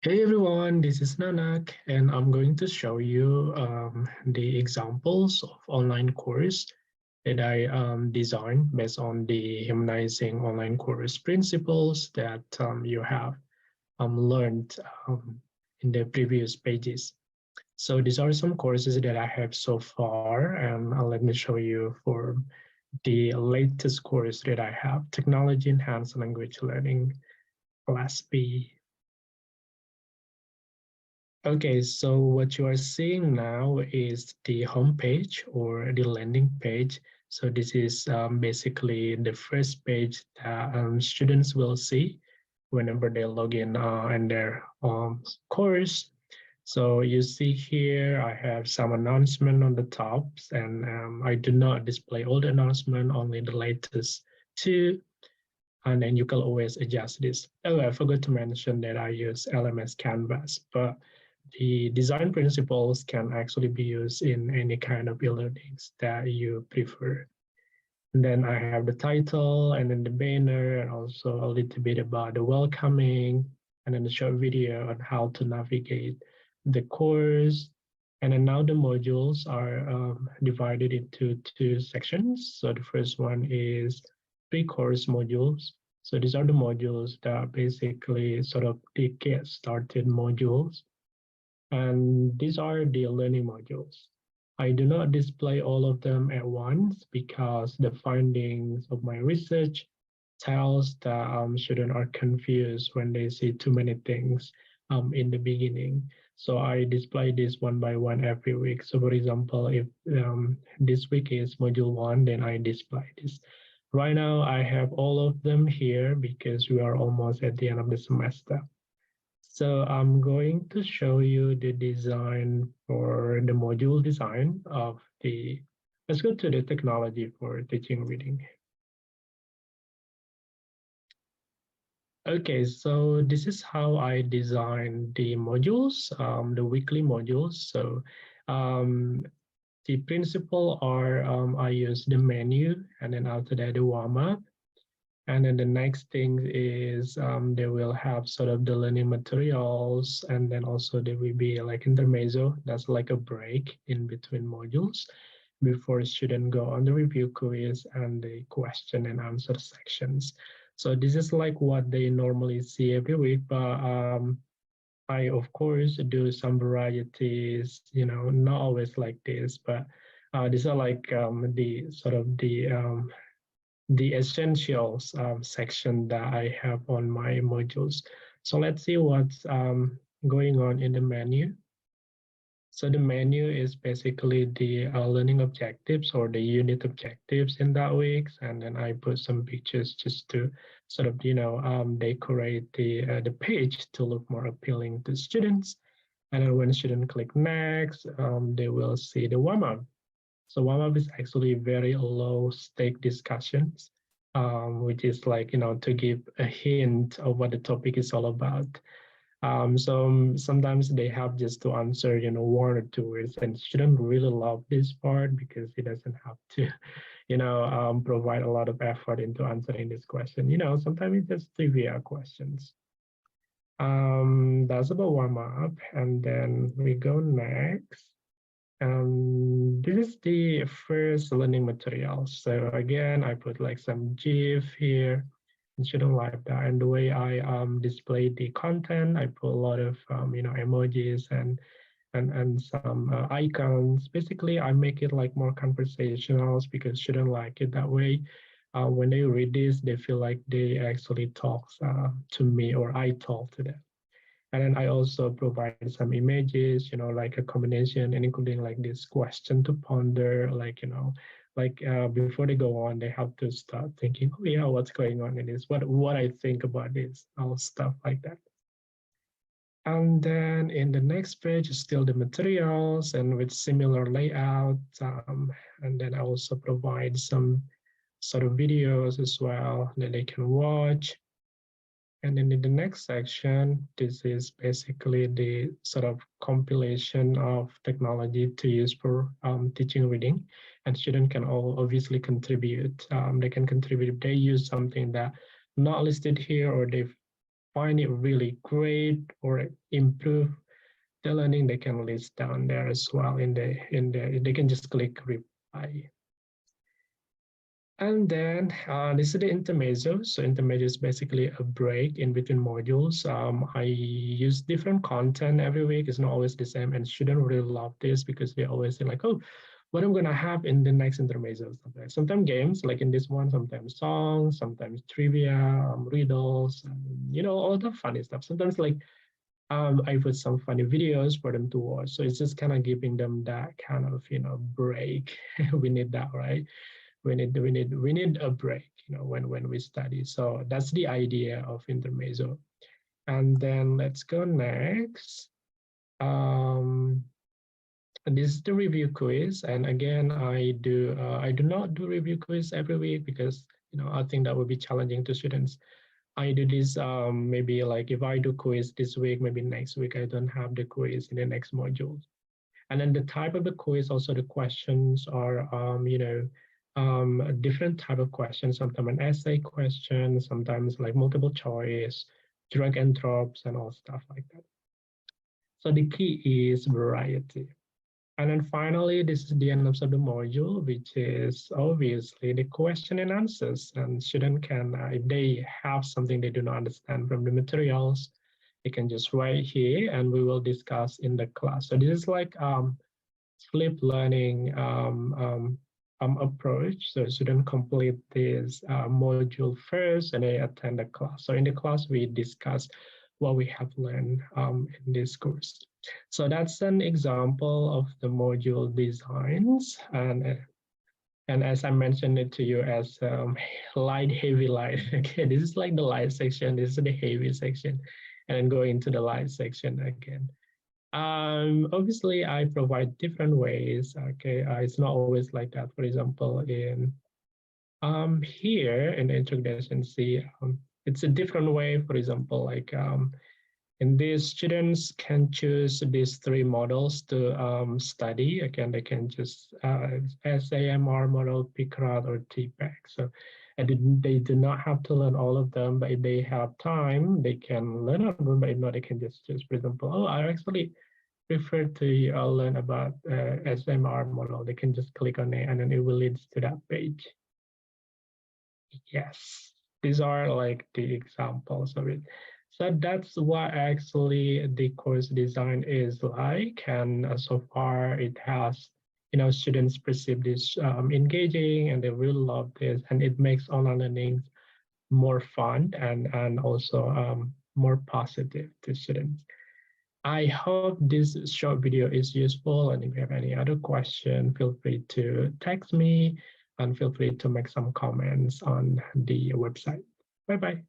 Hey everyone, this is Nanak, and I'm going to show you the examples of online course that I designed based on the Humanizing online course principles that you have learned in the previous pages. So these are some courses that I have so far, and let me show you for the latest course that I have, Technology Enhanced Language Learning, Class B. Okay, so what you are seeing now is the homepage or the landing page. So this is basically the first page that students will see whenever they log in in their course. So you see here, I have some announcement on the top, and I do not display all the announcement, only the latest two, and then you can always adjust this. Oh, I forgot to mention that I use LMS Canvas, but the design principles can actually be used in any kind of e-learnings that you prefer. And then I have the title and then the banner and also a little bit about the welcoming and then a short video on how to navigate the course. And then now the modules are divided into two sections. So the first one is pre-course modules. So these are the modules that are basically sort of the get started modules, and these are the learning modules. I do not display all of them at once because the findings of my research tells that students are confused when they see too many things in the beginning. So I display this one by one every week. So for example, if this week is module one, then I display this. Right now, I have all of them here because we are almost at the end of the semester. So I'm going to show you the design for the module design of the, let's go to the technology for teaching reading. Okay, so this is how I design the modules, the weekly modules. So um, the principle are I use the menu and then after that the warm-up. And then the next thing is they will have sort of the learning materials, and then also there will be like intermezzo, that's like a break in between modules before students go on the review quiz and the question and answer sections. So this is like what they normally see every week, but I of course do some varieties, not always like this, but these are like the sort of the essentials section that I have on my modules. So let's see what's going on in the menu. So the menu is basically the learning objectives or the unit objectives in that week. And then I put some pictures just to sort of, decorate the page to look more appealing to students. And then when students click next, they will see the warm-up. So warm-up is actually very low stake discussions, which is like, to give a hint of what the topic is all about. So sometimes they have just to answer, one or two words, and students really love this part because it doesn't have to, provide a lot of effort into answering this question. Sometimes it's just trivia questions. That's about warm up, and then we go next. This is the first learning material. So again, I put like some GIF here and student like that. And the way I display the content, I put a lot of emojis and some icons. Basically, I make it like more conversational because students like it that way. When they read this, they feel like they actually talk to me or I talk to them. And then I also provide some images, like a combination and including like this question to ponder, before they go on, they have to start thinking, oh yeah, what's going on in this? What I think about this, all stuff like that. And then in the next page is still the materials and with similar layout. And then I also provide some sort of videos as well that they can watch. And then in the next section, this is basically the sort of compilation of technology to use for teaching reading. And students can all obviously contribute. They can contribute if they use something that not listed here or find it really great or improve the learning, they can list down there as well they can just click reply. And then this is the intermezzo. So intermezzo is basically a break in between modules. I use different content every week. It's not always the same, and students really love this because they always say like, oh, what I'm gonna have in the next intermezzo. Sometimes games, like in this one, sometimes songs, sometimes trivia, riddles, all the funny stuff. Sometimes like I put some funny videos for them to watch. So it's just kind of giving them that kind of break. We need that, right? We need a break, when we study. So that's the idea of intermezzo. And then let's go next. Um, and this is the review quiz. And again, I do not do review quiz every week because I think that would be challenging to students. I do this maybe like if I do quiz this week, maybe next week I don't have the quiz in the next module. And then the type of the quiz, also the questions are, a different type of questions. Sometimes an essay question, sometimes like multiple choice, drag and drops, and all stuff like that. So the key is variety. And then finally, this is the end of the module, which is obviously the question and answers. And student can, if they have something they do not understand from the materials, they can just write here and we will discuss in the class. So this is like flip learning approach. So students complete this module first and they attend the class. So in the class, we discuss what we have learned in this course. So that's an example of the module designs. And as I mentioned it to you as light, heavy, light. Okay, this is like the light section. This is the heavy section. And then go into the light section again. Obviously, I provide different ways. Okay, it's not always like that. For example, in here in the introduction, see, it's a different way. For example, like in these students can choose these three models to study. Again, they can just SAMR model, PICRAT, or TPAC. So they do not have to learn all of them, but if they have time, they can learn all of them. But if not, they can just choose, for example, oh, I actually prefer to learn about SMR model. They can just click on it and then it will lead to that page. Yes, these are like the examples of it. So that's what actually the course design is like. And so far it has, students perceive this engaging and they really love this. And it makes online learning more fun and also more positive to students. I hope this short video is useful. And if you have any other question, feel free to text me and feel free to make some comments on the website. Bye-bye.